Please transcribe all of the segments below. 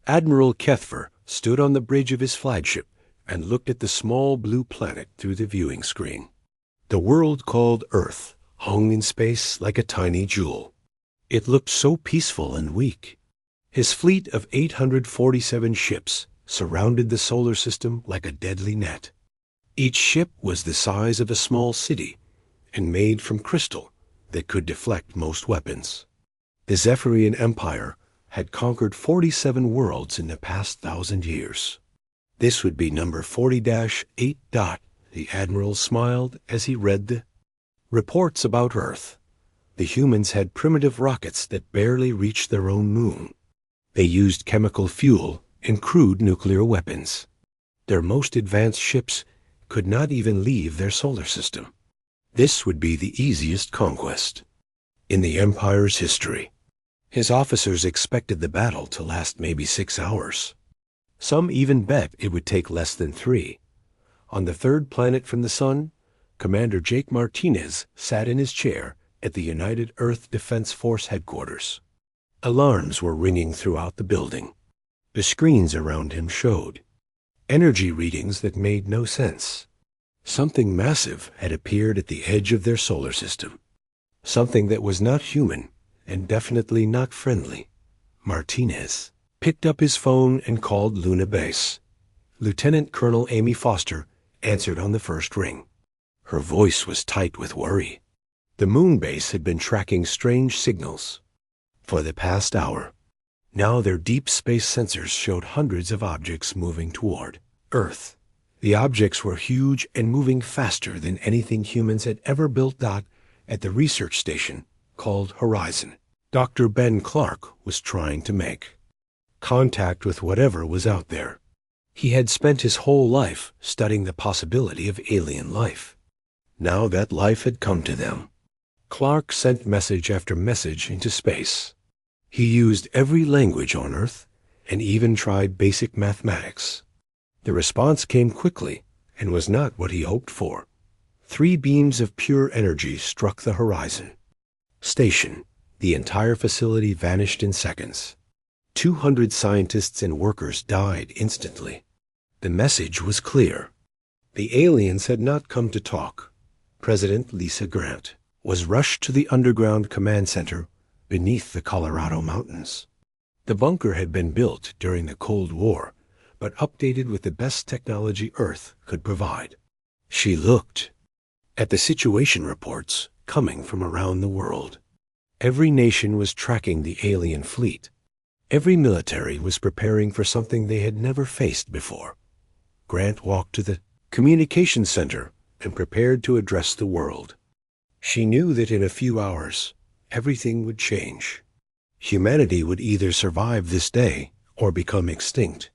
Admiral Kethfer stood on the bridge of his flagship and looked at the small blue planet through the viewing screen. The world called Earth hung in space like a tiny jewel. It looked so peaceful and weak. His fleet of 847 ships surrounded the solar system like a deadly net. Each ship was the size of a small city and made from crystal that could deflect most weapons. The Zephyrian Empire had conquered 47 worlds in the past 1,000 years. This would be number 40-8. The Admiral smiled as he read the reports about Earth. The humans had primitive rockets that barely reached their own moon. They used chemical fuel and crude nuclear weapons. Their most advanced ships could not even leave their solar system. This would be the easiest conquest in the Empire's history. His officers expected the battle to last maybe 6 hours. Some even bet it would take less than 3. On the third planet from the sun, Commander Jake Martinez sat in his chair at the United Earth Defense Force headquarters. Alarms were ringing throughout the building. The screens around him showed energy readings that made no sense. Something massive had appeared at the edge of their solar system. Something that was not human and definitely not friendly. Martinez picked up his phone and called Luna Base. Lieutenant Colonel Amy Foster answered on the first ring. Her voice was tight with worry. The moon base had been tracking strange signals for the past hour. Now their deep space sensors showed hundreds of objects moving toward Earth. The objects were huge and moving faster than anything humans had ever built. At the research station called Horizon, Dr. Ben Clark was trying to make contact with whatever was out there. He had spent his whole life studying the possibility of alien life. Now that life had come to them. Clark sent message after message into space. He used every language on Earth and even tried basic mathematics. The response came quickly and was not what he hoped for. 3 beams of pure energy struck the horizon station. The entire facility vanished in seconds. 200 scientists and workers died instantly. The message was clear. The aliens had not come to talk. President Lisa Grant was rushed to the underground command center beneath the Colorado mountains. The bunker had been built during the Cold War, but updated with the best technology Earth could provide. She looked at the situation reports coming from around the world. Every nation was tracking the alien fleet. Every military was preparing for something they had never faced before. Grant walked to the communications center and prepared to address the world. She knew that in a few hours, everything would change. Humanity would either survive this day or become extinct.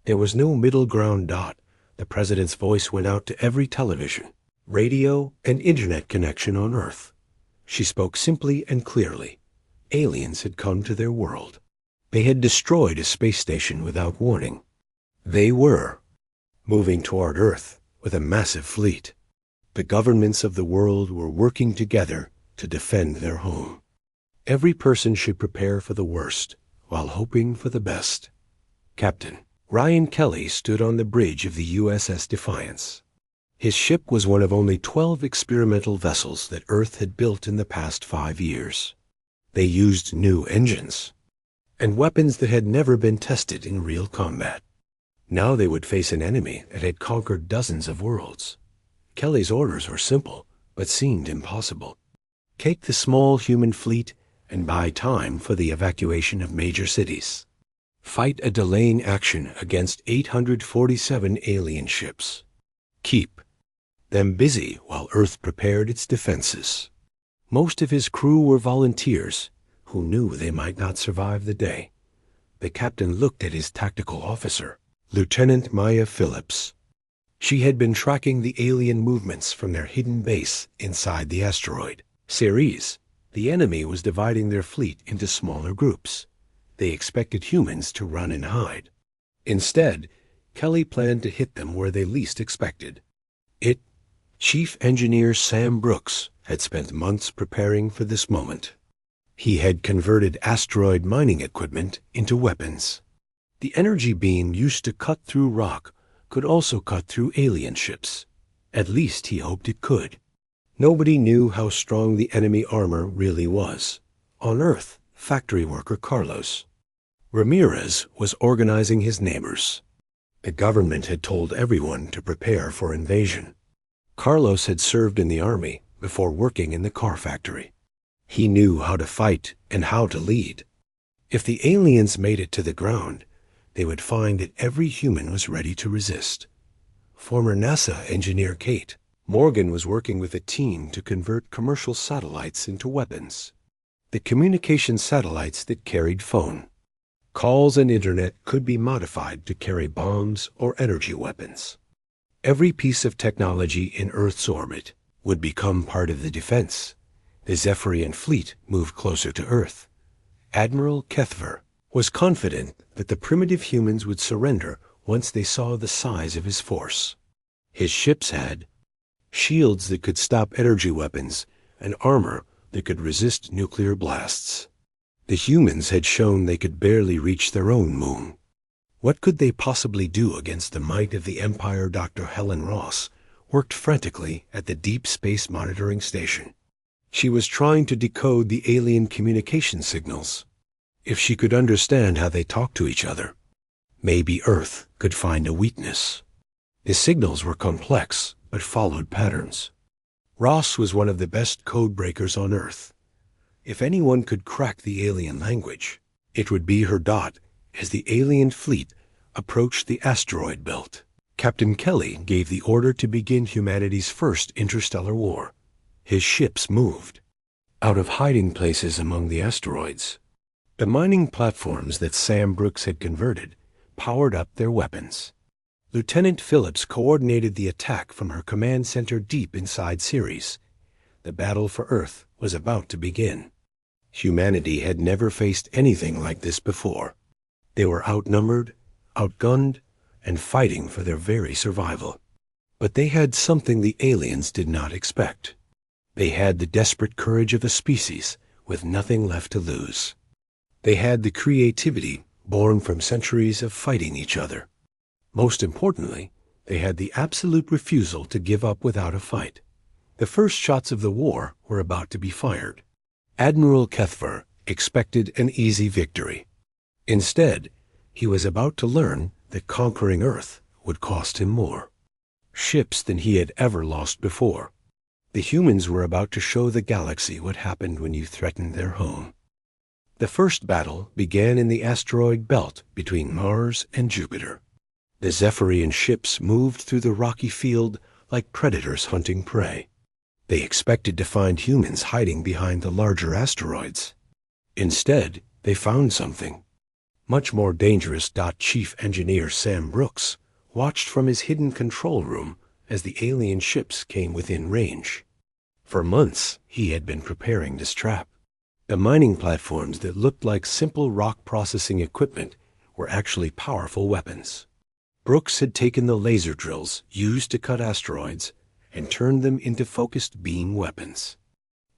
There was no middle ground. The president's voice went out to every television, radio, and internet connection on Earth. She spoke simply and clearly. Aliens had come to their world. They had destroyed a space station without warning. They were moving toward Earth with a massive fleet. The governments of the world were working together to defend their home. Every person should prepare for the worst while hoping for the best. Captain Ryan Kelly stood on the bridge of the USS Defiance. His ship was one of only 12 experimental vessels that Earth had built in the past 5 years. They used new engines and weapons that had never been tested in real combat. Now they would face an enemy that had conquered dozens of worlds. Kelly's orders were simple, but seemed impossible. Take the small human fleet and buy time for the evacuation of major cities. Fight a delaying action against 847 alien ships. Keep them busy while Earth prepared its defenses. Most of his crew were volunteers who knew they might not survive the day. The captain looked at his tactical officer, Lieutenant Maya Phillips. She had been tracking the alien movements from their hidden base inside the asteroid. Ceres, the enemy was dividing their fleet into smaller groups. They expected humans to run and hide. Instead, Kelly planned to hit them where they least expected. Chief Engineer Sam Brooks had spent months preparing for this moment. He had converted asteroid mining equipment into weapons. The energy beam used to cut through rock could also cut through alien ships. At least he hoped it could. Nobody knew how strong the enemy armor really was. On Earth, factory worker Carlos Ramirez was organizing his neighbors. The government had told everyone to prepare for invasion. Carlos had served in the army before working in the car factory. He knew how to fight and how to lead. If the aliens made it to the ground, they would find that every human was ready to resist. Former NASA engineer Kate Morgan was working with a team to convert commercial satellites into weapons. The communication satellites that carried phone calls and internet could be modified to carry bombs or energy weapons. Every piece of technology in Earth's orbit would become part of the defense. The Zephyrian fleet moved closer to Earth. Admiral Kethver was confident that the primitive humans would surrender once they saw the size of his force. His ships had shields that could stop energy weapons and armor that could resist nuclear blasts. The humans had shown they could barely reach their own moon. What could they possibly do against the might of the Empire? Dr. Helen Ross worked frantically at the Deep Space Monitoring Station. She was trying to decode the alien communication signals. If she could understand how they talked to each other, maybe Earth could find a weakness. The signals were complex, but followed patterns. Ross was one of the best code breakers on Earth. If anyone could crack the alien language, it would be her. As the alien fleet approached the asteroid belt, Captain Kelly gave the order to begin humanity's first interstellar war. His ships moved out of hiding places among the asteroids. The mining platforms that Sam Brooks had converted powered up their weapons. Lieutenant Phillips coordinated the attack from her command center deep inside Ceres. The battle for Earth was about to begin. Humanity had never faced anything like this before. They were outnumbered, outgunned, and fighting for their very survival. But they had something the aliens did not expect. They had the desperate courage of a species with nothing left to lose. They had the creativity born from centuries of fighting each other. Most importantly, they had the absolute refusal to give up without a fight. The first shots of the war were about to be fired. Admiral Kethver expected an easy victory. Instead, he was about to learn that conquering Earth would cost him more ships than he had ever lost before. The humans were about to show the galaxy what happened when you threatened their home. The first battle began in the asteroid belt between Mars and Jupiter. The Zephyrian ships moved through the rocky field like predators hunting prey. They expected to find humans hiding behind the larger asteroids. Instead, they found something much more dangerous. Chief Engineer Sam Brooks watched from his hidden control room as the alien ships came within range. For months, he had been preparing this trap. The mining platforms that looked like simple rock processing equipment were actually powerful weapons. Brooks had taken the laser drills used to cut asteroids and turned them into focused beam weapons.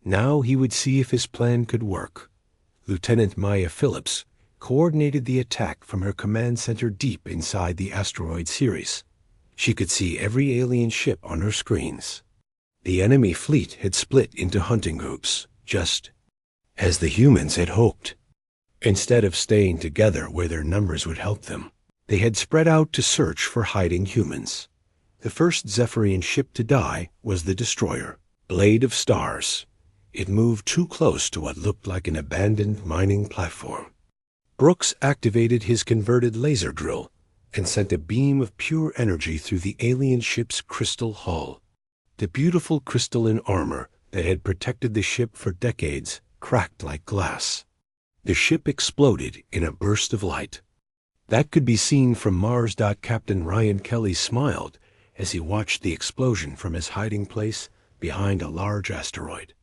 Now he would see if his plan could work. Lieutenant Maya Phillips coordinated the attack from her command center deep inside the asteroid Ceres. She could see every alien ship on her screens. The enemy fleet had split into hunting groups, just as the humans had hoped. Instead of staying together where their numbers would help them, they had spread out to search for hiding humans. The first Zephyrian ship to die was the destroyer, Blade of Stars. It moved too close to what looked like an abandoned mining platform. Brooks activated his converted laser drill and sent a beam of pure energy through the alien ship's crystal hull. The beautiful crystalline armor that had protected the ship for decades cracked like glass. The ship exploded in a burst of light. That could be seen from Mars. Captain Ryan Kelly smiled as he watched the explosion from his hiding place behind a large asteroid.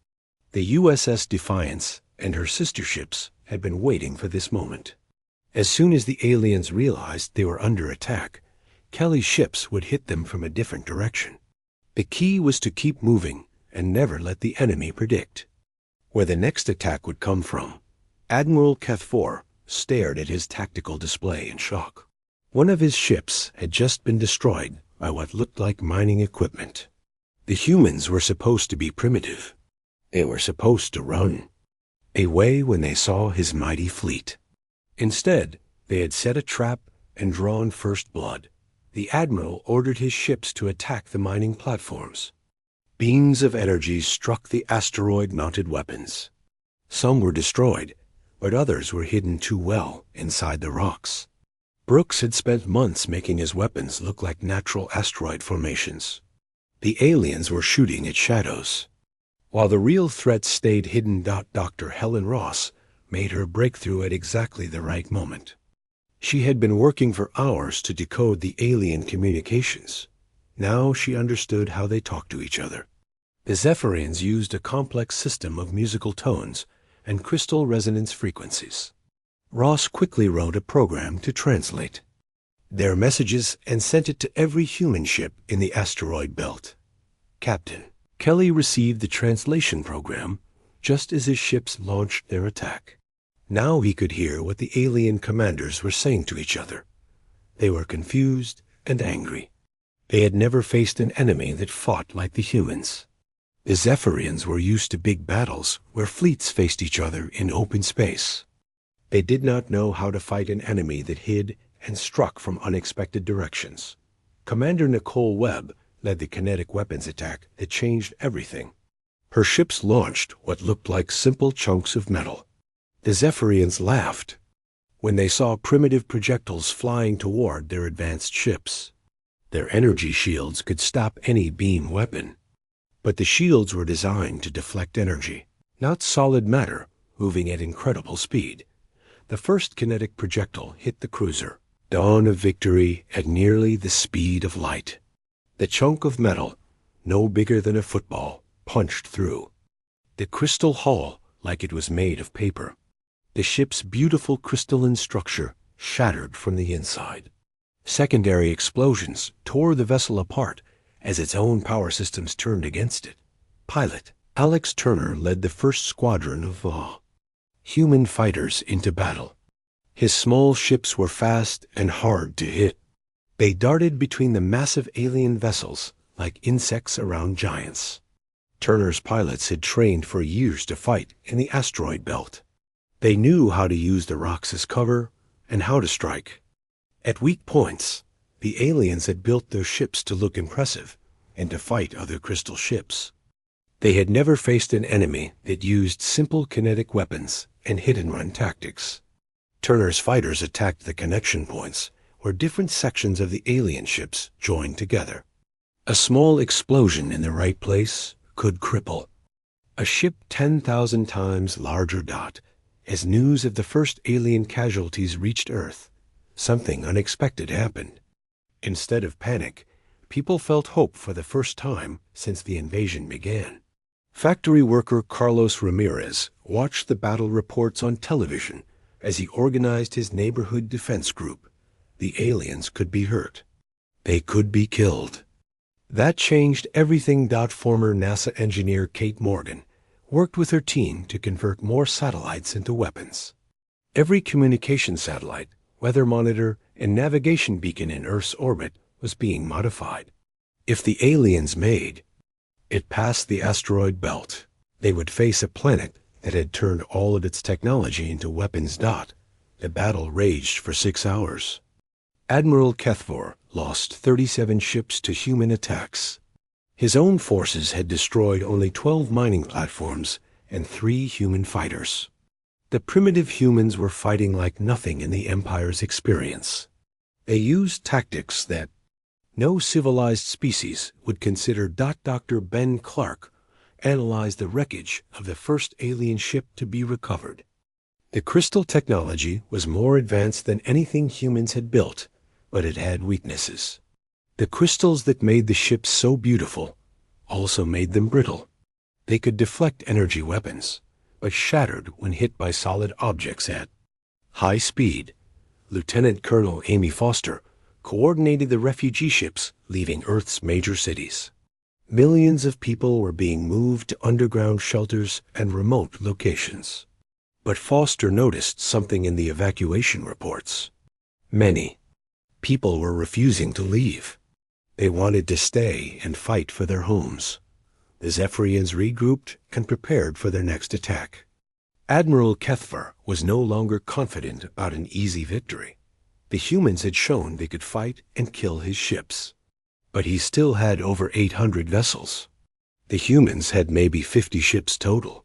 The USS Defiance and her sister ships had been waiting for this moment. As soon as the aliens realized they were under attack, Kelly's ships would hit them from a different direction. The key was to keep moving and never let the enemy predict where the next attack would come from. Admiral Kethver stared at his tactical display in shock. One of his ships had just been destroyed by what looked like mining equipment. The humans were supposed to be primitive. They were supposed to run away when they saw his mighty fleet. Instead, they had set a trap and drawn first blood. The admiral ordered his ships to attack the mining platforms. Beams of energy struck the asteroid-mounted weapons. Some were destroyed, but others were hidden too well inside the rocks. Brooks had spent months making his weapons look like natural asteroid formations. The aliens were shooting at shadows, while the real threats stayed hidden. Dr. Helen Ross made her breakthrough at exactly the right moment. She had been working for hours to decode the alien communications. Now she understood how they talked to each other. The Zephyrians used a complex system of musical tones and crystal resonance frequencies. Ross quickly wrote a program to translate their messages and sent it to every human ship in the asteroid belt. Captain Kelly received the translation program just as his ships launched their attack. Now he could hear what the alien commanders were saying to each other. They were confused and angry. They had never faced an enemy that fought like the humans. The Zephyrians were used to big battles where fleets faced each other in open space. They did not know how to fight an enemy that hid and struck from unexpected directions. Commander Nicole Webb led the kinetic weapons attack that changed everything. Her ships launched what looked like simple chunks of metal. The Zephyrians laughed when they saw primitive projectiles flying toward their advanced ships. Their energy shields could stop any beam weapon, but the shields were designed to deflect energy, not solid matter, moving at incredible speed. The first kinetic projectile hit the cruiser. Dawn of victory at nearly the speed of light. The chunk of metal, no bigger than a football, punched through the crystal hull like it was made of paper. The ship's beautiful crystalline structure shattered from the inside. Secondary explosions tore the vessel apart as its own power systems turned against it. Pilot Alex Turner led the first squadron of human fighters into battle. His small ships were fast and hard to hit. They darted between the massive alien vessels like insects around giants. Turner's pilots had trained for years to fight in the asteroid belt. They knew how to use the rocks as cover and how to strike. At weak points, the aliens had built their ships to look impressive and to fight other crystal ships. They had never faced an enemy that used simple kinetic weapons and hit-and-run tactics. Turner's fighters attacked the connection points where different sections of the alien ships joined together. A small explosion in the right place could cripple a ship 10,000 times larger. As news of the first alien casualties reached Earth, something unexpected happened. Instead of panic, people felt hope for the first time since the invasion began. Factory worker Carlos Ramirez watched the battle reports on television as he organized his neighborhood defense group. The aliens could be hurt. They could be killed. That changed everything. Former NASA engineer Kate Morgan worked with her team to convert more satellites into weapons. Every communication satellite, weather monitor, and navigation beacon in Earth's orbit was being modified. If the aliens made it past the asteroid belt, they would face a planet that had turned all of its technology into weapons. The battle raged for 6 hours. Admiral Kethvor lost 37 ships to human attacks. His own forces had destroyed only 12 mining platforms and 3 human fighters. The primitive humans were fighting like nothing in the Empire's experience. They used tactics that no civilized species would consider. Dr. Ben Clark analyzed the wreckage of the first alien ship to be recovered. The crystal technology was more advanced than anything humans had built, but it had weaknesses. The crystals that made the ships so beautiful also made them brittle. They could deflect energy weapons, but shattered when hit by solid objects at high speed. Lieutenant Colonel Amy Foster coordinated the refugee ships leaving Earth's major cities. Millions of people were being moved to underground shelters and remote locations. But Foster noticed something in the evacuation reports. Many people were refusing to leave. They wanted to stay and fight for their homes. The Zephyrians regrouped and prepared for their next attack. Admiral Kethvar was no longer confident about an easy victory. The humans had shown they could fight and kill his ships. But he still had over 800 vessels. The humans had maybe 50 ships total.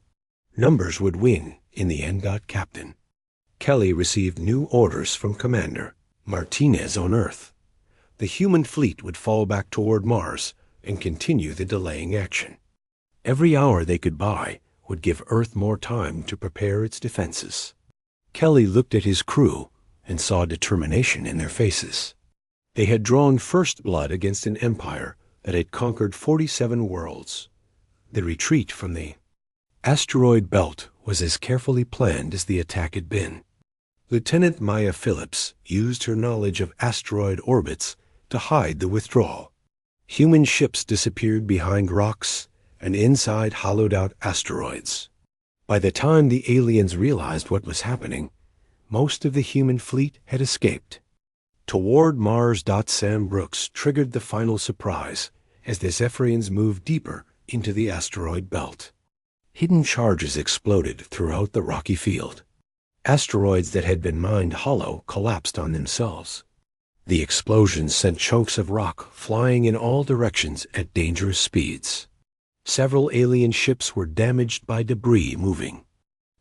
Numbers would win in the end, Captain. Kelly received new orders from Commander Martinez on Earth. The human fleet would fall back toward Mars and continue the delaying action. Every hour they could buy would give Earth more time to prepare its defenses. Kelly looked at his crew and saw determination in their faces. They had drawn first blood against an empire that had conquered 47 worlds. The retreat from the asteroid belt was as carefully planned as the attack had been. Lieutenant Maya Phillips used her knowledge of asteroid orbits to hide the withdrawal. Human ships disappeared behind rocks and inside hollowed-out asteroids. By the time the aliens realized what was happening, most of the human fleet had escaped. Toward Mars. Sam Brooks triggered the final surprise as the Zephyrians moved deeper into the asteroid belt. Hidden charges exploded throughout the rocky field. Asteroids that had been mined hollow collapsed on themselves. The explosions sent chunks of rock flying in all directions at dangerous speeds. Several alien ships were damaged by debris moving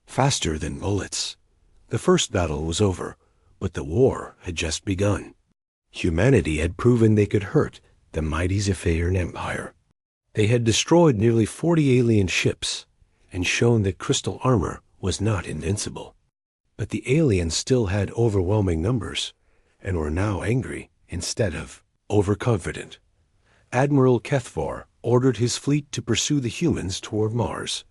faster than bullets. The first battle was over, but the war had just begun. Humanity had proven they could hurt the mighty Zephyrian Empire. They had destroyed nearly 40 alien ships and shown that crystal armor was not invincible. But the aliens still had overwhelming numbers and were now angry instead of overconfident. Admiral Kethvar ordered his fleet to pursue the humans toward Mars.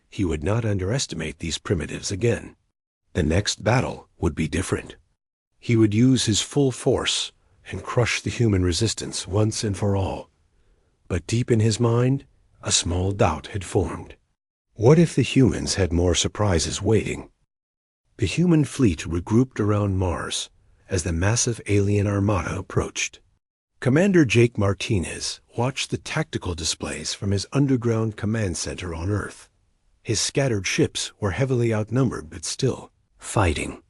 He would not underestimate these primitives again. The next battle would be different. He would use his full force and crush the human resistance once and for all. But deep in his mind, a small doubt had formed. What if the humans had more surprises waiting? The human fleet regrouped around Mars as the massive alien armada approached. Commander Jake Martinez watched the tactical displays from his underground command center on Earth. His scattered ships were heavily outnumbered but still fighting.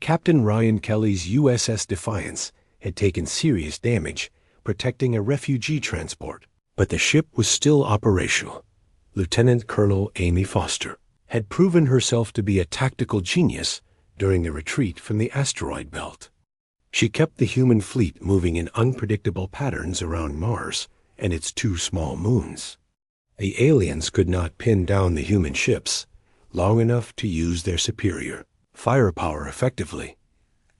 Captain Ryan Kelly's USS Defiance had taken serious damage protecting a refugee transport, but the ship was still operational. Lieutenant Colonel Amy Foster had proven herself to be a tactical genius during the retreat from the asteroid belt. She kept the human fleet moving in unpredictable patterns around Mars and its 2 small moons. The aliens could not pin down the human ships long enough to use their superior firepower effectively.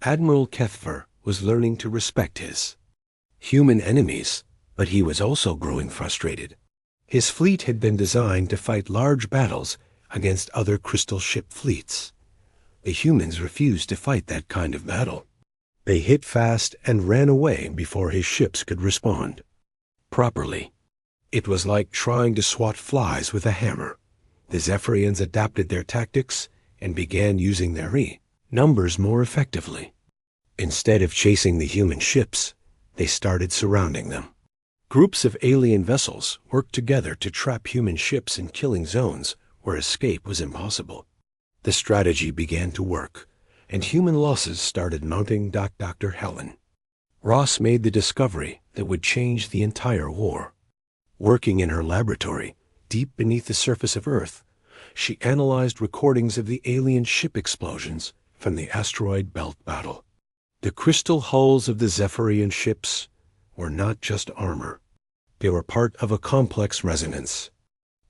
Admiral Kethvar was learning to respect his human enemies, but he was also growing frustrated. His fleet had been designed to fight large battles against other crystal ship fleets. The humans refused to fight that kind of battle. They hit fast and ran away before his ships could respond properly. It was like trying to swat flies with a hammer. The Zephyrians adapted their tactics and began using their numbers more effectively. Instead of chasing the human ships, they started surrounding them. Groups of alien vessels worked together to trap human ships in killing zones where escape was impossible. The strategy began to work, and human losses started mounting. Dr. Helen Ross made the discovery that would change the entire war. Working in her laboratory, deep beneath the surface of Earth, she analyzed recordings of the alien ship explosions from the asteroid belt battle. The crystal hulls of the Zephyrian ships were not just armor. They were part of a complex resonance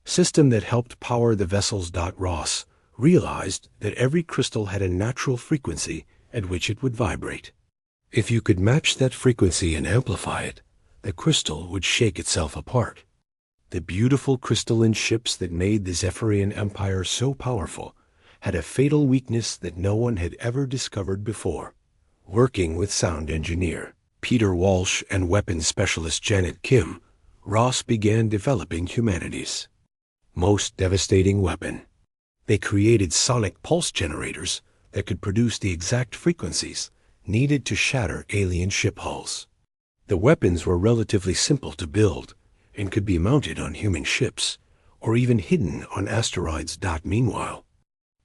system that helped power the vessels. Ross realized that every crystal had a natural frequency at which it would vibrate. If you could match that frequency and amplify it, the crystal would shake itself apart. The beautiful crystalline ships that made the Zephyrian Empire so powerful had a fatal weakness that no one had ever discovered before. Working with sound engineer Peter Walsh and weapons specialist Janet Kim, Ross began developing humanity's most devastating weapon. They created sonic pulse generators that could produce the exact frequencies needed to shatter alien ship hulls. The weapons were relatively simple to build and could be mounted on human ships or even hidden on asteroids. Meanwhile,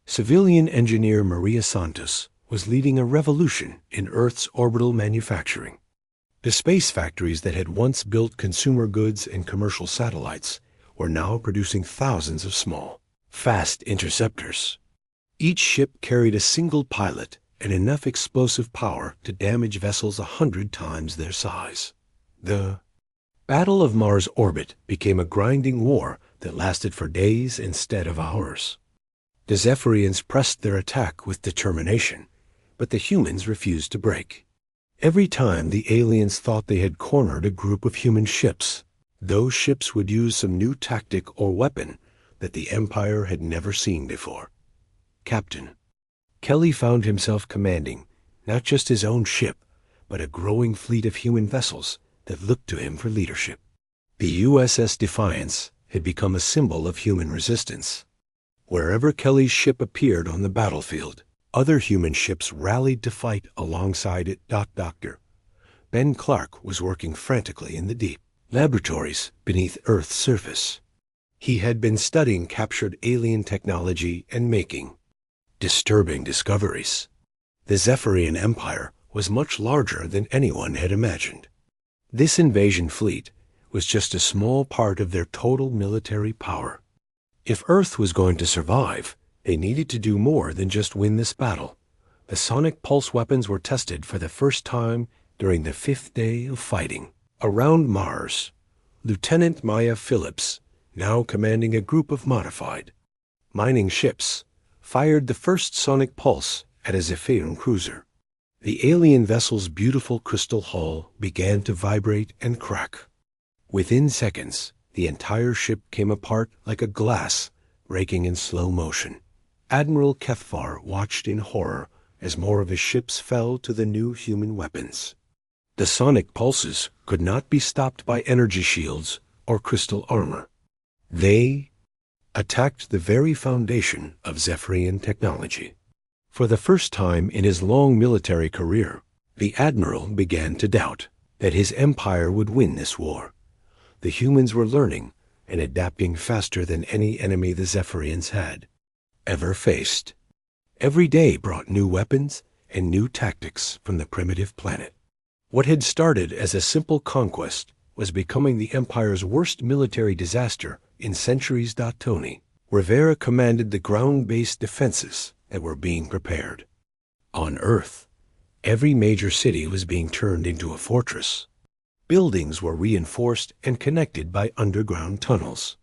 civilian engineer Maria Santos was leading a revolution in Earth's orbital manufacturing. The space factories that had once built consumer goods and commercial satellites were now producing thousands of small, fast interceptors. Each ship carried a single pilot and enough explosive power to damage vessels 100 times their size. The Battle of Mars' orbit became a grinding war that lasted for days instead of hours. The Zephyrians pressed their attack with determination, but the humans refused to break. Every time the aliens thought they had cornered a group of human ships, those ships would use some new tactic or weapon that the Empire had never seen before. Captain Kelly found himself commanding not just his own ship, but a growing fleet of human vessels that looked to him for leadership. The USS Defiance had become a symbol of human resistance. Wherever Kelly's ship appeared on the battlefield, other human ships rallied to fight alongside it. Dr. Ben Clark was working frantically in the deep laboratories beneath Earth's surface. He had been studying captured alien technology and making disturbing discoveries. The Zephyrian Empire was much larger than anyone had imagined. This invasion fleet was just a small part of their total military power. If Earth was going to survive, they needed to do more than just win this battle. The sonic pulse weapons were tested for the first time during the 5th day of fighting. Around Mars, Lieutenant Maya Phillips, now commanding a group of modified mining ships, fired the first sonic pulse at a Zephyrian cruiser. The alien vessel's beautiful crystal hull began to vibrate and crack. Within seconds, the entire ship came apart like a glass breaking in slow motion. Admiral Kethvar watched in horror as more of his ships fell to the new human weapons. The sonic pulses could not be stopped by energy shields or crystal armor. They attacked the very foundation of Zephyrian technology. For the first time in his long military career, the Admiral began to doubt that his empire would win this war. The humans were learning and adapting faster than any enemy the Zephyrians had ever faced. Every day brought new weapons and new tactics from the primitive planet. What had started as a simple conquest was becoming the Empire's worst military disaster in centuries. Tony Rivera commanded the ground-based defenses that were being prepared. On Earth, every major city was being turned into a fortress. Buildings were reinforced and connected by underground tunnels.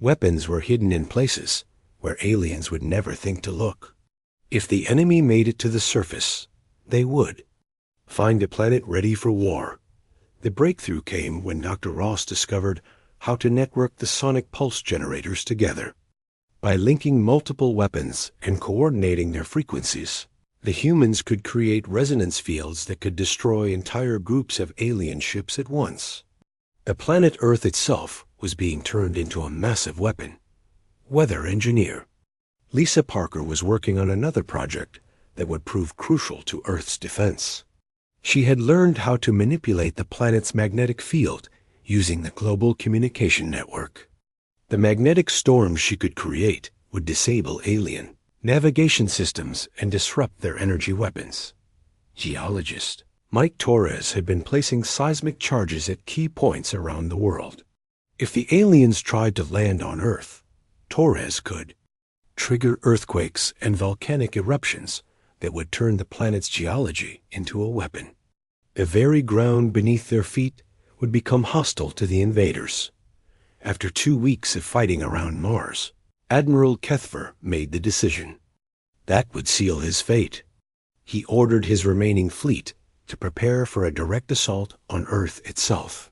Weapons were hidden in places where aliens would never think to look. If the enemy made it to the surface, they would find a planet ready for war. The breakthrough came when Dr. Ross discovered how to network the sonic pulse generators together. By linking multiple weapons and coordinating their frequencies, the humans could create resonance fields that could destroy entire groups of alien ships at once. The planet Earth itself was being turned into a massive weapon. Weather engineer Lisa Parker was working on another project that would prove crucial to Earth's defense. She had learned how to manipulate the planet's magnetic field using the global communication network. The magnetic storms she could create would disable alien navigation systems and disrupt their energy weapons. Geologist Mike Torres had been placing seismic charges at key points around the world. If the aliens tried to land on Earth, Torres could trigger earthquakes and volcanic eruptions that would turn the planet's geology into a weapon. The very ground beneath their feet would become hostile to the invaders. After 2 weeks of fighting around Mars, Admiral Kethvar made the decision. That would seal his fate. He ordered his remaining fleet to prepare for a direct assault on Earth itself.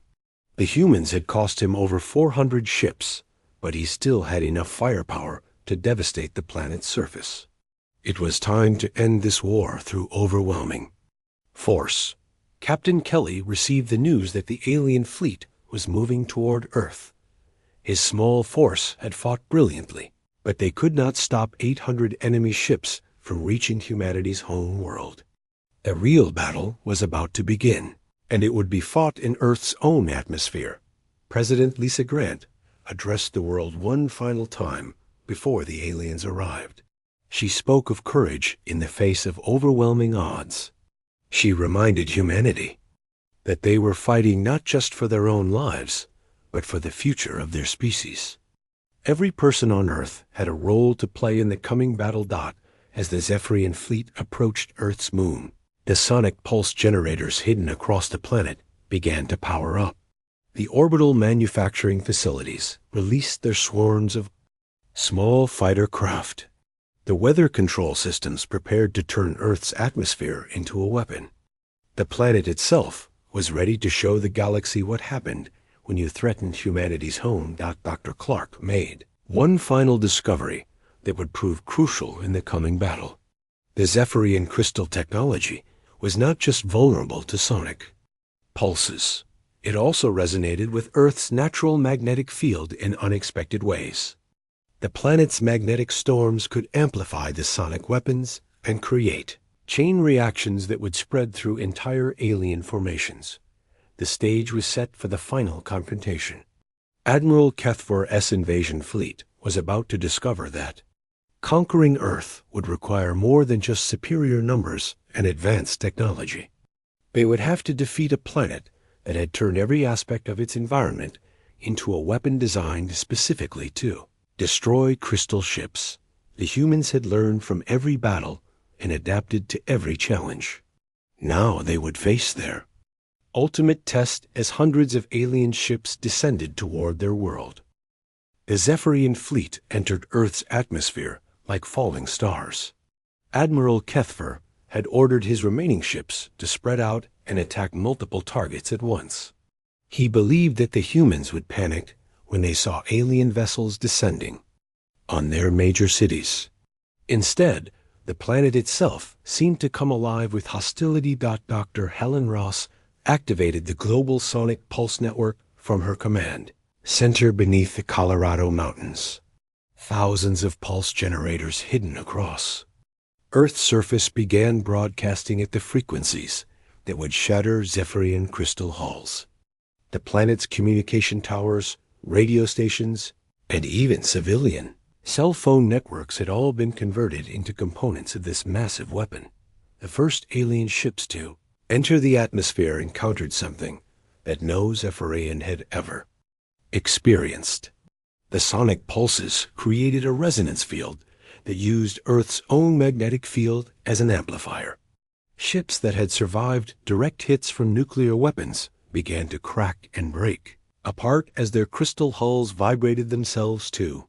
The humans had cost him over 400 ships, but he still had enough firepower to devastate the planet's surface. It was time to end this war through overwhelming force. Captain Kelly received the news that the alien fleet was moving toward Earth. His small force had fought brilliantly, but they could not stop 800 enemy ships from reaching humanity's home world. A real battle was about to begin, and it would be fought in Earth's own atmosphere. President Lisa Grant addressed the world one final time before the aliens arrived. She spoke of courage in the face of overwhelming odds. She reminded humanity that they were fighting not just for their own lives, but for the future of their species. Every person on Earth had a role to play in the coming battle. As the Zephyrian fleet approached Earth's moon, the sonic pulse generators hidden across the planet began to power up. The orbital manufacturing facilities released their swarms of small fighter craft. The weather control systems prepared to turn Earth's atmosphere into a weapon. The planet itself was ready to show the galaxy what happened when you threatened humanity's home. Dr. Clark made one final discovery that would prove crucial in the coming battle. The Zephyrian crystal technology was not just vulnerable to sonic pulses. It also resonated with Earth's natural magnetic field in unexpected ways. The planet's magnetic storms could amplify the sonic weapons and create chain reactions that would spread through entire alien formations. The stage was set for the final confrontation. Admiral Kethvar's invasion fleet was about to discover that conquering Earth would require more than just superior numbers and advanced technology. They would have to defeat a planet that had turned every aspect of its environment into a weapon designed specifically to destroy crystal ships. The humans had learned from every battle and adapted to every challenge. Now they would face their ultimate test as hundreds of alien ships descended toward their world. The Zephyrian fleet entered Earth's atmosphere like falling stars. Admiral Kethvar had ordered his remaining ships to spread out and attack multiple targets at once. He believed that the humans would panic when they saw alien vessels descending on their major cities. Instead, the planet itself seemed to come alive with hostility. Dr. Helen Ross activated the global sonic pulse network from her command center beneath the Colorado mountains. Thousands of pulse generators hidden across Earth's surface began broadcasting at the frequencies that would shatter Zephyrian crystal hulls. The planet's communication towers, radio stations, and even civilian cell phone networks had all been converted into components of this massive weapon. The first alien ships to enter the atmosphere encountered something that no Zephyrian had ever experienced. The sonic pulses created a resonance field that used Earth's own magnetic field as an amplifier. Ships that had survived direct hits from nuclear weapons began to crack and break apart as their crystal hulls vibrated themselves too.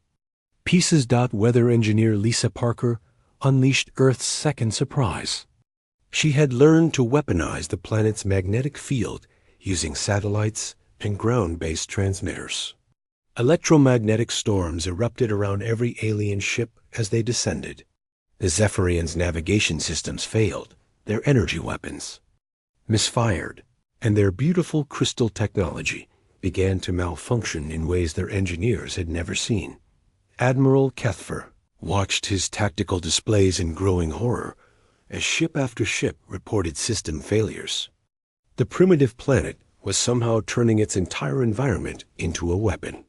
Pieces. Weather engineer Lisa Parker unleashed Earth's second surprise. She had learned to weaponize the planet's magnetic field using satellites and ground-based transmitters. Electromagnetic storms erupted around every alien ship as they descended. The Zephyrians' navigation systems failed, their energy weapons misfired, and their beautiful crystal technology began to malfunction in ways their engineers had never seen. Admiral Kethvar watched his tactical displays in growing horror as ship after ship reported system failures. The primitive planet was somehow turning its entire environment into a weapon.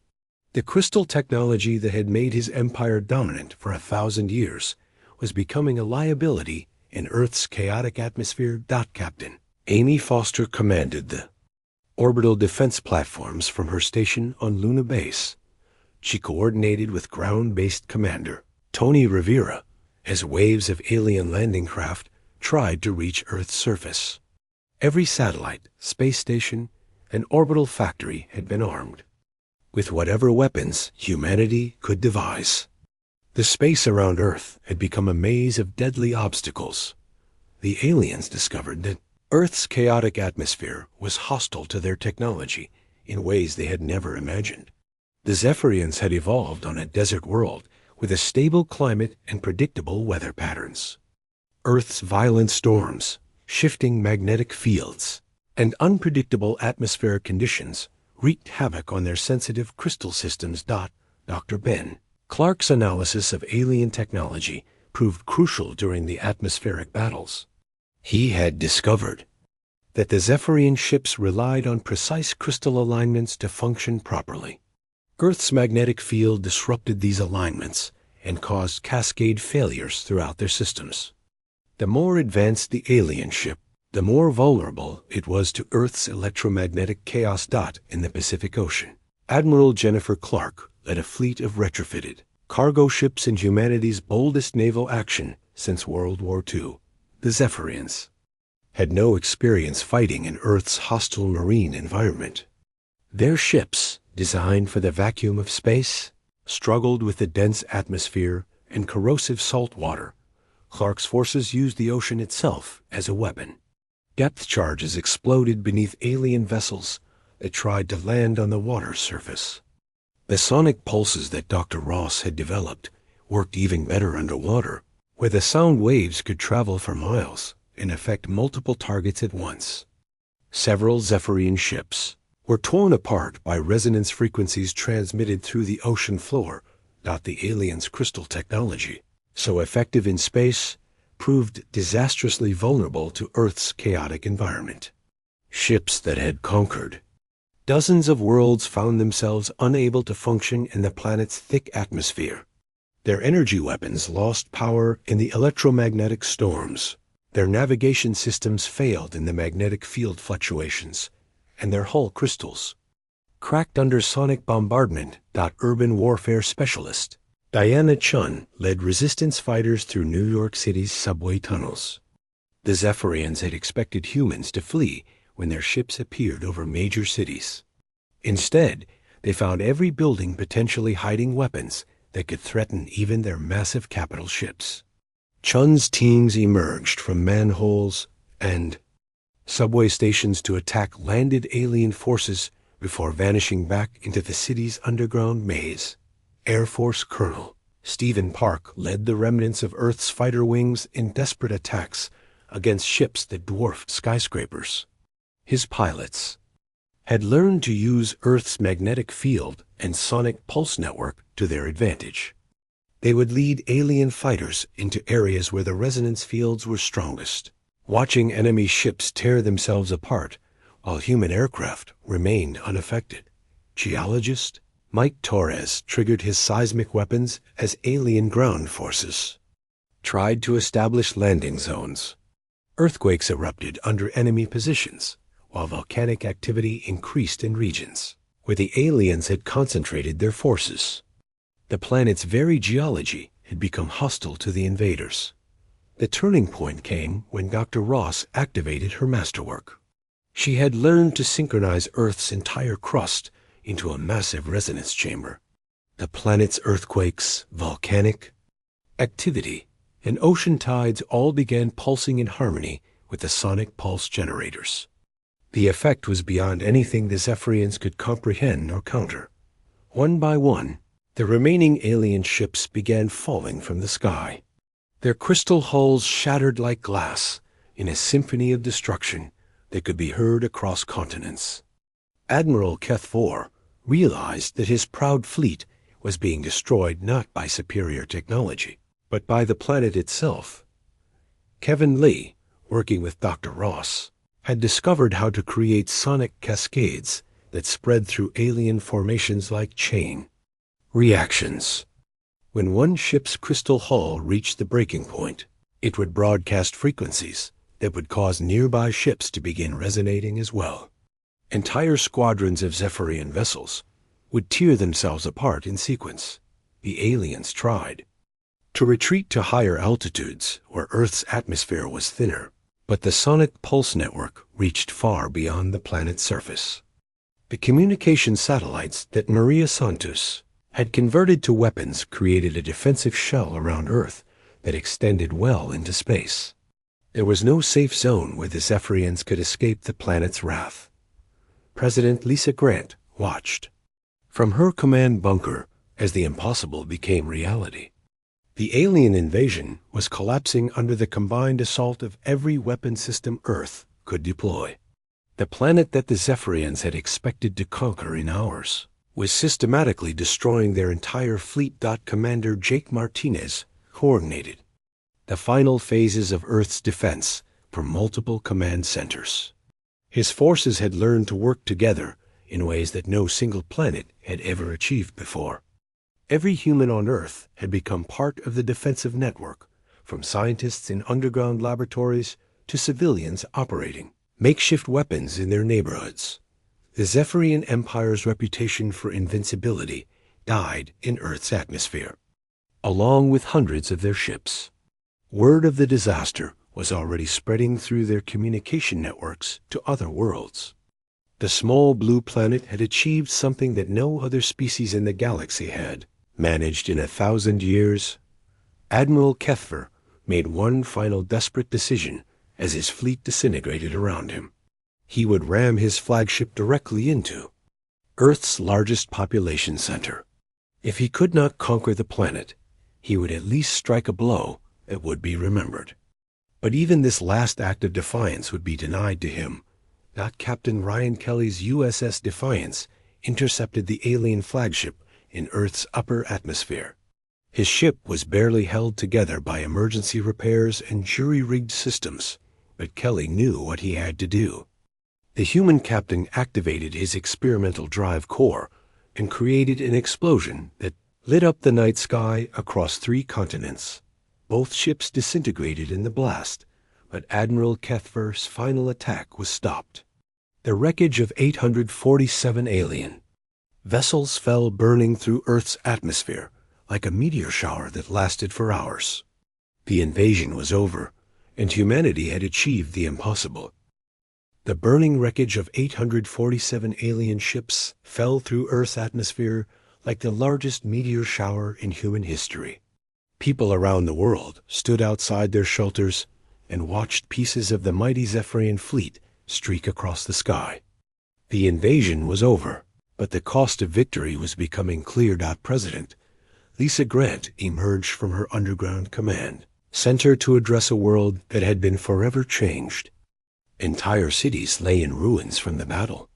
The crystal technology that had made his empire dominant for 1,000 years was becoming a liability in Earth's chaotic atmosphere. Captain Amy Foster commanded the orbital defense platforms from her station on Luna Base. She coordinated with ground-based commander Tony Rivera as waves of alien landing craft tried to reach Earth's surface. Every satellite, space station, and orbital factory had been armed with whatever weapons humanity could devise. The space around Earth had become a maze of deadly obstacles. The aliens discovered that Earth's chaotic atmosphere was hostile to their technology in ways they had never imagined. The Zephyrians had evolved on a desert world with a stable climate and predictable weather patterns. Earth's violent storms, shifting magnetic fields, and unpredictable atmospheric conditions wreaked havoc on their sensitive crystal systems. Dr. Ben Clark's analysis of alien technology proved crucial during the atmospheric battles. He had discovered that the Zephyrian ships relied on precise crystal alignments to function properly. Earth's magnetic field disrupted these alignments and caused cascade failures throughout their systems. The more advanced the alien ship, the more vulnerable it was to Earth's electromagnetic chaos. In the Pacific Ocean, Admiral Jennifer Clark led a fleet of retrofitted cargo ships in humanity's boldest naval action since World War II. The Zephyrians had no experience fighting in Earth's hostile marine environment. Their ships, designed for the vacuum of space, struggled with the dense atmosphere and corrosive salt water. Clark's forces used the ocean itself as a weapon. Depth charges exploded beneath alien vessels that tried to land on the water surface. The sonic pulses that Dr. Ross had developed worked even better underwater, where the sound waves could travel for miles and affect multiple targets at once. Several Zephyrian ships were torn apart by resonance frequencies transmitted through the ocean floor. The aliens' crystal technology, so effective in space, proved disastrously vulnerable to Earth's chaotic environment. Ships that had conquered dozens of worlds found themselves unable to function in the planet's thick atmosphere. Their energy weapons lost power in the electromagnetic storms. Their navigation systems failed in the magnetic field fluctuations, and their hull crystals cracked under sonic bombardment. Urban warfare specialist Diana Chun led resistance fighters through New York City's subway tunnels. The Zephyrians had expected humans to flee when their ships appeared over major cities. Instead, they found every building potentially hiding weapons that could threaten even their massive capital ships. Chun's teams emerged from manholes and subway stations to attack landed alien forces before vanishing back into the city's underground maze. Air Force Colonel Stephen Park led the remnants of Earth's fighter wings in desperate attacks against ships that dwarfed skyscrapers. His pilots had learned to use Earth's magnetic field and sonic pulse network to their advantage. They would lead alien fighters into areas where the resonance fields were strongest, watching enemy ships tear themselves apart while human aircraft remained unaffected. Geologist Mike Torres triggered his seismic weapons as alien ground forces tried to establish landing zones. Earthquakes erupted under enemy positions, while volcanic activity increased in regions where the aliens had concentrated their forces. The planet's very geology had become hostile to the invaders. The turning point came when Dr. Ross activated her masterwork. She had learned to synchronize Earth's entire crust into a massive resonance chamber. The planet's earthquakes, volcanic activity, and ocean tides all began pulsing in harmony with the sonic pulse generators. The effect was beyond anything the Zephyrians could comprehend or counter. One by one, the remaining alien ships began falling from the sky. Their crystal hulls shattered like glass in a symphony of destruction that could be heard across continents. Admiral Keth-4 realized that his proud fleet was being destroyed not by superior technology, but by the planet itself. Kevin Lee, working with Dr. Ross, had discovered how to create sonic cascades that spread through alien formations like chain reactions. When one ship's crystal hull reached the breaking point, it would broadcast frequencies that would cause nearby ships to begin resonating as well. Entire squadrons of Zephyrian vessels would tear themselves apart in sequence. The aliens tried to retreat to higher altitudes where Earth's atmosphere was thinner, but the sonic pulse network reached far beyond the planet's surface. The communication satellites that Maria Santos had converted to weapons created a defensive shell around Earth that extended well into space. There was no safe zone where the Zephyrians could escape the planet's wrath. President Lisa Grant watched from her command bunker as the impossible became reality. The alien invasion was collapsing under the combined assault of every weapon system Earth could deploy. The planet that the Zephyrians had expected to conquer in hours was systematically destroying their entire fleet. Commander Jake Martinez coordinated the final phases of Earth's defense from multiple command centers. His forces had learned to work together in ways that no single planet had ever achieved before. Every human on Earth had become part of the defensive network, from scientists in underground laboratories to civilians operating makeshift weapons in their neighborhoods. The Zephyrian Empire's reputation for invincibility died in Earth's atmosphere, along with hundreds of their ships. Word of the disaster was already spreading through their communication networks to other worlds. The small blue planet had achieved something that no other species in the galaxy had managed in 1,000 years. Admiral Kethver made one final desperate decision as his fleet disintegrated around him. He would ram his flagship directly into Earth's largest population center. If he could not conquer the planet, he would at least strike a blow that would be remembered. But even this last act of defiance would be denied to him. Not Captain Ryan Kelly's USS Defiance intercepted the alien flagship in Earth's upper atmosphere. His ship was barely held together by emergency repairs and jury-rigged systems, but Kelly knew what he had to do. The human captain activated his experimental drive core and created an explosion that lit up the night sky across 3 continents. Both ships disintegrated in the blast, but Admiral Kethver's final attack was stopped. The wreckage of 847 alien vessels fell burning through Earth's atmosphere like a meteor shower that lasted for hours. The invasion was over, and humanity had achieved the impossible. The burning wreckage of 847 alien ships fell through Earth's atmosphere like the largest meteor shower in human history. People around the world stood outside their shelters and watched pieces of the mighty Zephyrian fleet streak across the sky. The invasion was over, but the cost of victory was becoming clear. President Lisa Grant emerged from her underground command center to address a world that had been forever changed. Entire cities lay in ruins from the battle.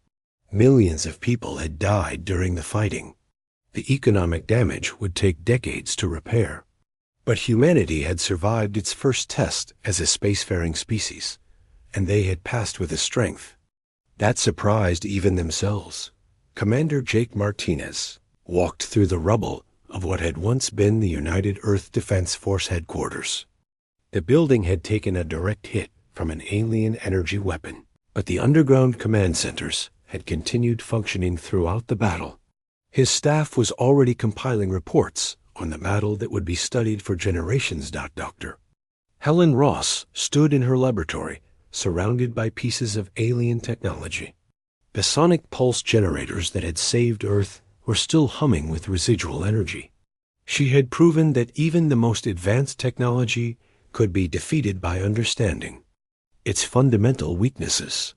Millions of people had died during the fighting. The economic damage would take decades to repair. But humanity had survived its first test as a spacefaring species, and they had passed with a strength that surprised even themselves. Commander Jake Martinez walked through the rubble of what had once been the United Earth Defense Force headquarters. The building had taken a direct hit from an alien energy weapon, but the underground command centers had continued functioning throughout the battle. His staff was already compiling reports on the battle that would be studied for generations. Dr. Helen Ross stood in her laboratory, surrounded by pieces of alien technology. The sonic pulse generators that had saved Earth were still humming with residual energy. She had proven that even the most advanced technology could be defeated by understanding its fundamental weaknesses.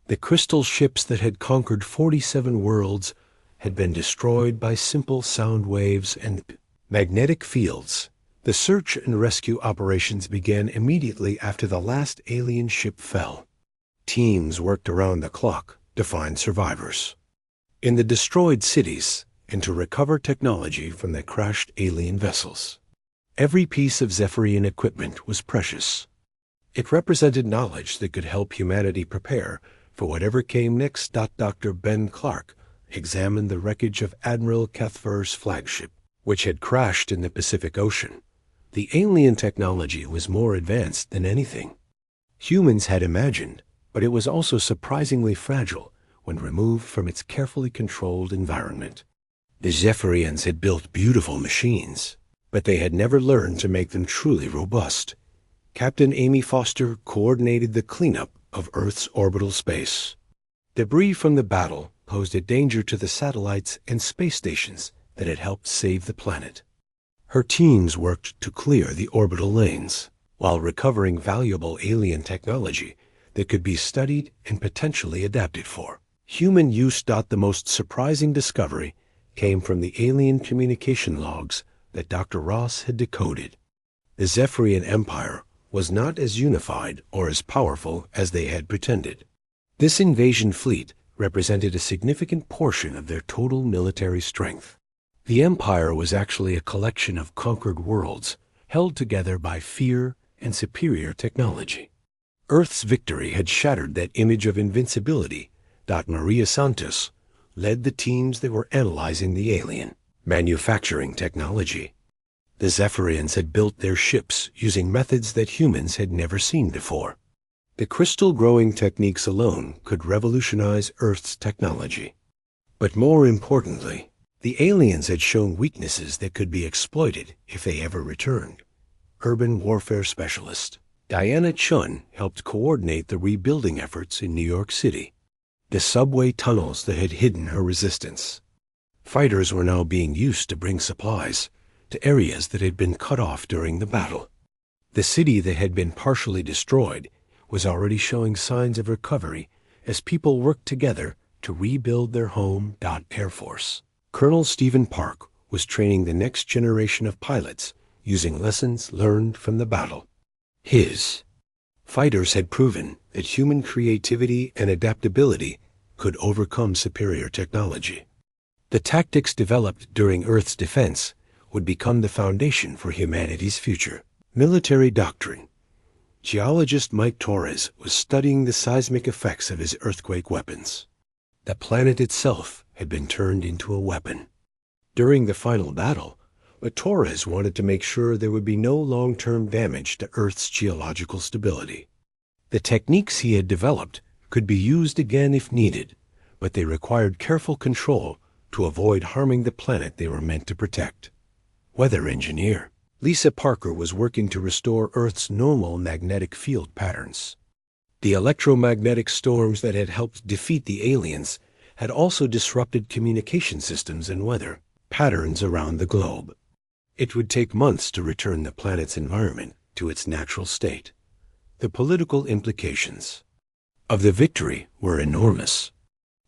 The crystal ships that had conquered 47 worlds had been destroyed by simple sound waves and magnetic fields. The search and rescue operations began immediately after the last alien ship fell. Teams worked around the clock to find survivors in the destroyed cities and to recover technology from the crashed alien vessels. Every piece of Zephyrian equipment was precious. It represented knowledge that could help humanity prepare for whatever came next. Dr. Ben Clark examined the wreckage of Admiral Kethver's flagship, which had crashed in the Pacific Ocean. The alien technology was more advanced than anything humans had imagined, but it was also surprisingly fragile when removed from its carefully controlled environment. The Zephyrians had built beautiful machines, but they had never learned to make them truly robust. Captain Amy Foster coordinated the cleanup of Earth's orbital space. Debris from the battle posed a danger to the satellites and space stations that had helped save the planet. Her teams worked to clear the orbital lanes, while recovering valuable alien technology that could be studied and potentially adapted for human use. The most surprising discovery came from the alien communication logs that Dr. Ross had decoded. The Zephyrian Empire was not as unified or as powerful as they had pretended. This invasion fleet represented a significant portion of their total military strength. The empire was actually a collection of conquered worlds held together by fear and superior technology. Earth's victory had shattered that image of invincibility. Maria Santos led the teams that were analyzing the alien, manufacturing technology. The Zephyrians had built their ships using methods that humans had never seen before. The crystal growing techniques alone could revolutionize Earth's technology. But more importantly, the aliens had shown weaknesses that could be exploited if they ever returned. Urban warfare specialist Diana Chun helped coordinate the rebuilding efforts in New York City, the subway tunnels that had hidden her resistance. Fighters were now being used to bring supplies to areas that had been cut off during the battle. The city that had been partially destroyed was already showing signs of recovery as people worked together to rebuild their home. Air Force Colonel Stephen Park was training the next generation of pilots using lessons learned from the battle. His fighters had proven that human creativity and adaptability could overcome superior technology. The tactics developed during Earth's defense would become the foundation for humanity's future. Military doctrine. Geologist Mike Torres was studying the seismic effects of his earthquake weapons. The planet itself had been turned into a weapon. During the final battle, but Torres wanted to make sure there would be no long-term damage to Earth's geological stability. The techniques he had developed could be used again if needed, but they required careful control to avoid harming the planet they were meant to protect. Weather engineer Lisa Parker was working to restore Earth's normal magnetic field patterns. The electromagnetic storms that had helped defeat the aliens had also disrupted communication systems and weather patterns around the globe. It would take months to return the planet's environment to its natural state. The political implications of the victory were enormous.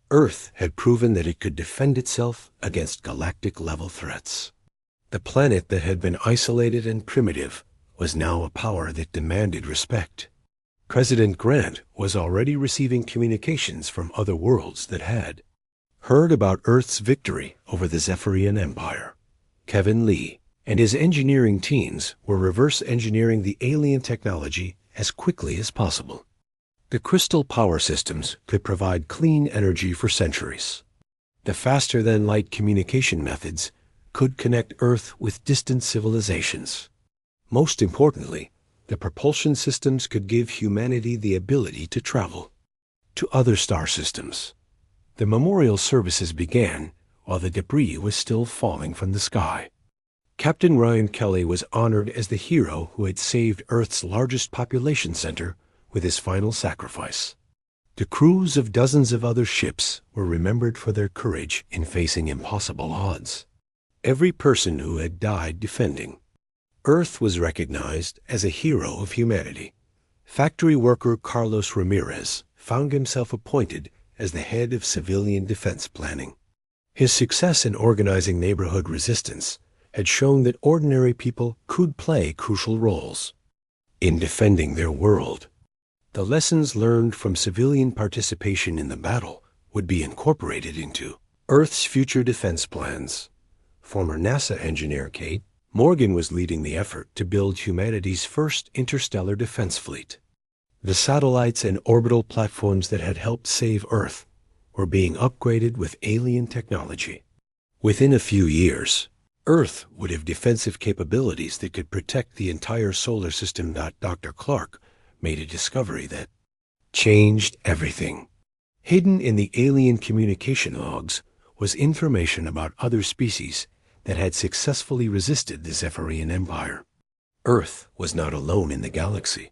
Earth had proven that it could defend itself against galactic-level threats. The planet that had been isolated and primitive was now a power that demanded respect. President Grant was already receiving communications from other worlds that had heard about Earth's victory over the Zephyrian Empire. Kevin Lee and his engineering teams were reverse engineering the alien technology as quickly as possible. The crystal power systems could provide clean energy for centuries. The faster-than-light communication methods could connect Earth with distant civilizations. Most importantly, the propulsion systems could give humanity the ability to travel to other star systems. The memorial services began while the debris was still falling from the sky. Captain Ryan Kelly was honored as the hero who had saved Earth's largest population center with his final sacrifice. The crews of dozens of other ships were remembered for their courage in facing impossible odds. Every person who had died defending Earth was recognized as a hero of humanity. Factory worker Carlos Ramirez found himself appointed as the head of civilian defense planning. His success in organizing neighborhood resistance had shown that ordinary people could play crucial roles in defending their world. The lessons learned from civilian participation in the battle would be incorporated into Earth's future defense plans. Former NASA engineer Kate Morgan was leading the effort to build humanity's first interstellar defense fleet. The satellites and orbital platforms that had helped save Earth were being upgraded with alien technology. Within a few years, Earth would have defensive capabilities that could protect the entire solar system. Dr. Clark made a discovery that changed everything. Hidden in the alien communication logs was information about other species that had successfully resisted the Zephyrian Empire. Earth was not alone in the galaxy.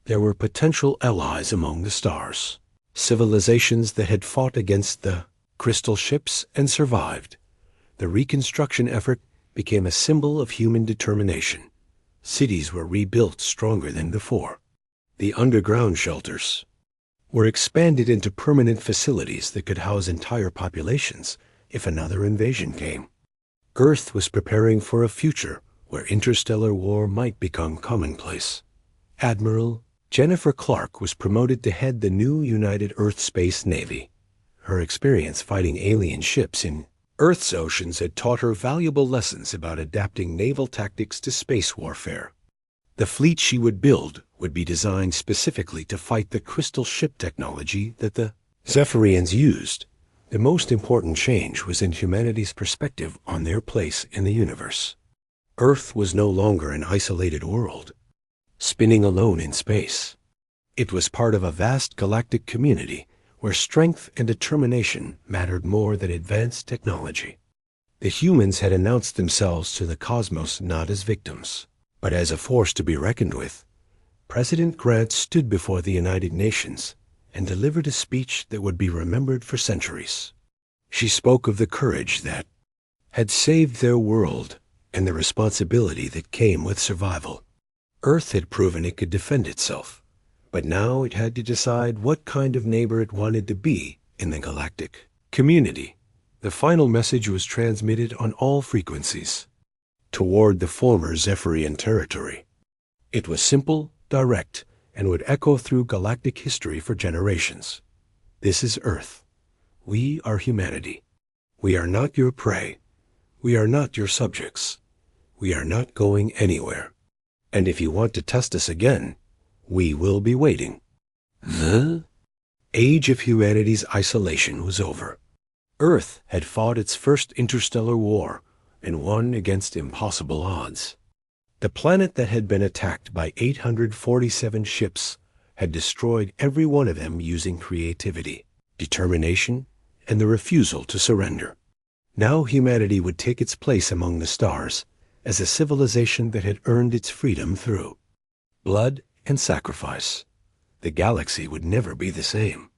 There were potential allies among the stars, civilizations that had fought against the crystal ships and survived. The reconstruction effort became a symbol of human determination. Cities were rebuilt stronger than before. The underground shelters were expanded into permanent facilities that could house entire populations if another invasion came. Earth was preparing for a future where interstellar war might become commonplace. Admiral Jennifer Clark was promoted to head the new United Earth Space Navy. Her experience fighting alien ships in Earth's oceans had taught her valuable lessons about adapting naval tactics to space warfare. The fleet she would build would be designed specifically to fight the crystal ship technology that the Zephyrians used. The most important change was in humanity's perspective on their place in the universe. Earth was no longer an isolated world, spinning alone in space. It was part of a vast galactic community where strength and determination mattered more than advanced technology. The humans had announced themselves to the cosmos not as victims, but as a force to be reckoned with. President Grant stood before the United Nations and delivered a speech that would be remembered for centuries. She spoke of the courage that had saved their world and the responsibility that came with survival. Earth had proven it could defend itself, but now it had to decide what kind of neighbor it wanted to be in the galactic community. The final message was transmitted on all frequencies toward the former Zephyrian territory. It was simple, direct, and would echo through galactic history for generations. This is Earth. We are humanity. We are not your prey. We are not your subjects. We are not going anywhere. And if you want to test us again, we will be waiting. The age of humanity's isolation was over. Earth had fought its first interstellar war and won against impossible odds. The planet that had been attacked by 847 ships had destroyed every one of them using creativity, determination, and the refusal to surrender. Now humanity would take its place among the stars as a civilization that had earned its freedom through blood and sacrifice. The galaxy would never be the same.